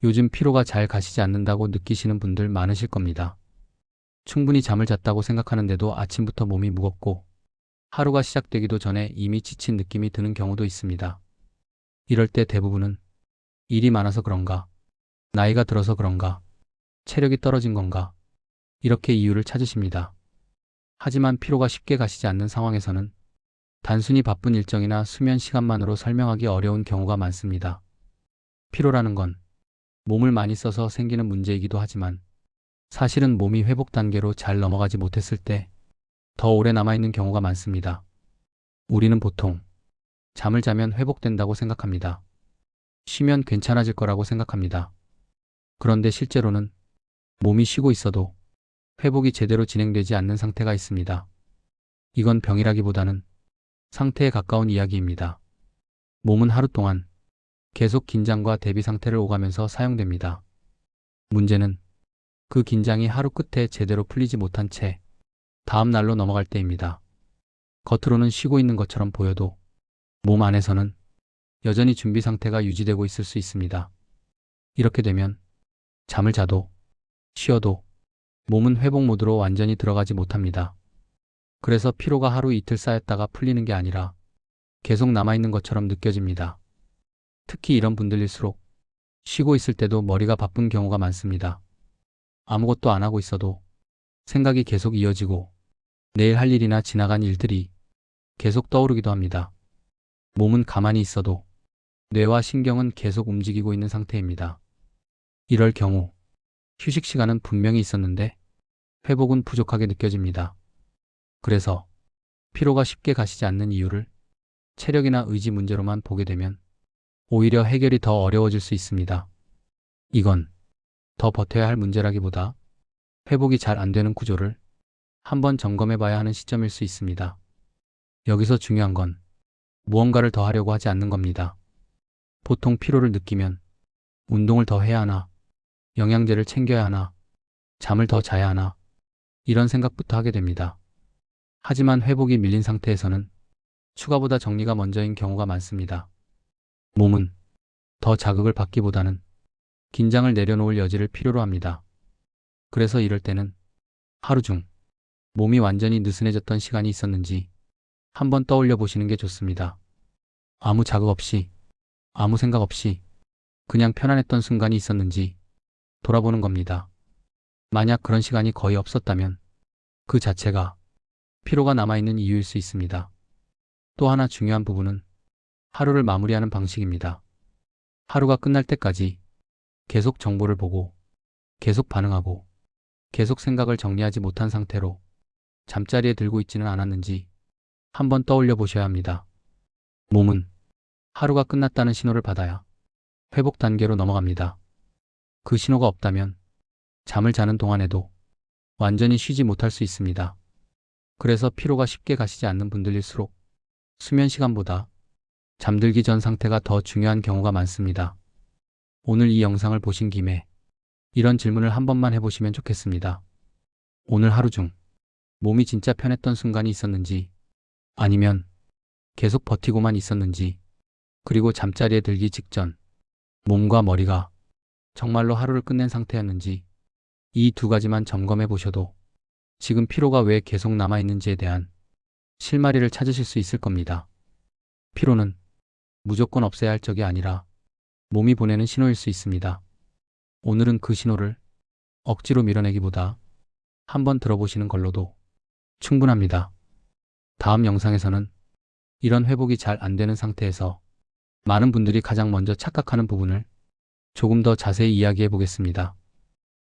요즘 피로가 잘 가시지 않는다고 느끼시는 분들 많으실 겁니다. 충분히 잠을 잤다고 생각하는데도 아침부터 몸이 무겁고 하루가 시작되기도 전에 이미 지친 느낌이 드는 경우도 있습니다. 이럴 때 대부분은 일이 많아서 그런가, 나이가 들어서 그런가, 체력이 떨어진 건가, 이렇게 이유를 찾으십니다. 하지만 피로가 쉽게 가시지 않는 상황에서는 단순히 바쁜 일정이나 수면 시간만으로 설명하기 어려운 경우가 많습니다. 피로라는 건 몸을 많이 써서 생기는 문제이기도 하지만 사실은 몸이 회복 단계로 잘 넘어가지 못했을 때 더 오래 남아있는 경우가 많습니다. 우리는 보통 잠을 자면 회복된다고 생각합니다. 쉬면 괜찮아질 거라고 생각합니다. 그런데 실제로는 몸이 쉬고 있어도 회복이 제대로 진행되지 않는 상태가 있습니다. 이건 병이라기보다는 상태에 가까운 이야기입니다. 몸은 하루 동안 계속 긴장과 대비 상태를 오가면서 사용됩니다. 문제는 그 긴장이 하루 끝에 제대로 풀리지 못한 채 다음 날로 넘어갈 때입니다. 겉으로는 쉬고 있는 것처럼 보여도 몸 안에서는 여전히 준비 상태가 유지되고 있을 수 있습니다. 이렇게 되면 잠을 자도 쉬어도 몸은 회복 모드로 완전히 들어가지 못합니다. 그래서 피로가 하루 이틀 쌓였다가 풀리는 게 아니라 계속 남아있는 것처럼 느껴집니다. 특히 이런 분들일수록 쉬고 있을 때도 머리가 바쁜 경우가 많습니다. 아무것도 안 하고 있어도 생각이 계속 이어지고 내일 할 일이나 지나간 일들이 계속 떠오르기도 합니다. 몸은 가만히 있어도 뇌와 신경은 계속 움직이고 있는 상태입니다. 이럴 경우 휴식 시간은 분명히 있었는데 회복은 부족하게 느껴집니다. 그래서 피로가 쉽게 가시지 않는 이유를 체력이나 의지 문제로만 보게 되면 오히려 해결이 더 어려워질 수 있습니다. 이건 더 버텨야 할 문제라기보다 회복이 잘 안 되는 구조를 한번 점검해 봐야 하는 시점일 수 있습니다. 여기서 중요한 건 무언가를 더 하려고 하지 않는 겁니다. 보통 피로를 느끼면 운동을 더 해야 하나, 영양제를 챙겨야 하나, 잠을 더 자야 하나, 이런 생각부터 하게 됩니다. 하지만 회복이 밀린 상태에서는 추가보다 정리가 먼저인 경우가 많습니다. 몸은 더 자극을 받기보다는 긴장을 내려놓을 여지를 필요로 합니다. 그래서 이럴 때는 하루 중 몸이 완전히 느슨해졌던 시간이 있었는지 한번 떠올려 보시는 게 좋습니다. 아무 자극 없이, 아무 생각 없이 그냥 편안했던 순간이 있었는지 돌아보는 겁니다. 만약 그런 시간이 거의 없었다면 그 자체가 피로가 남아있는 이유일 수 있습니다. 또 하나 중요한 부분은 하루를 마무리하는 방식입니다. 하루가 끝날 때까지 계속 정보를 보고, 계속 반응하고, 계속 생각을 정리하지 못한 상태로 잠자리에 들고 있지는 않았는지 한번 떠올려 보셔야 합니다. 몸은 하루가 끝났다는 신호를 받아야 회복 단계로 넘어갑니다. 그 신호가 없다면 잠을 자는 동안에도 완전히 쉬지 못할 수 있습니다. 그래서 피로가 쉽게 가시지 않는 분들일수록 수면 시간보다 잠들기 전 상태가 더 중요한 경우가 많습니다. 오늘 이 영상을 보신 김에 이런 질문을 한 번만 해보시면 좋겠습니다. 오늘 하루 중 몸이 진짜 편했던 순간이 있었는지, 아니면 계속 버티고만 있었는지, 그리고 잠자리에 들기 직전 몸과 머리가 정말로 하루를 끝낸 상태였는지, 이 두 가지만 점검해 보셔도 지금 피로가 왜 계속 남아있는지에 대한 실마리를 찾으실 수 있을 겁니다. 피로는 무조건 없애야 할 적이 아니라 몸이 보내는 신호일 수 있습니다. 오늘은 그 신호를 억지로 밀어내기보다 한번 들어보시는 걸로도 충분합니다. 다음 영상에서는 이런 회복이 잘 안 되는 상태에서 많은 분들이 가장 먼저 착각하는 부분을 조금 더 자세히 이야기해 보겠습니다.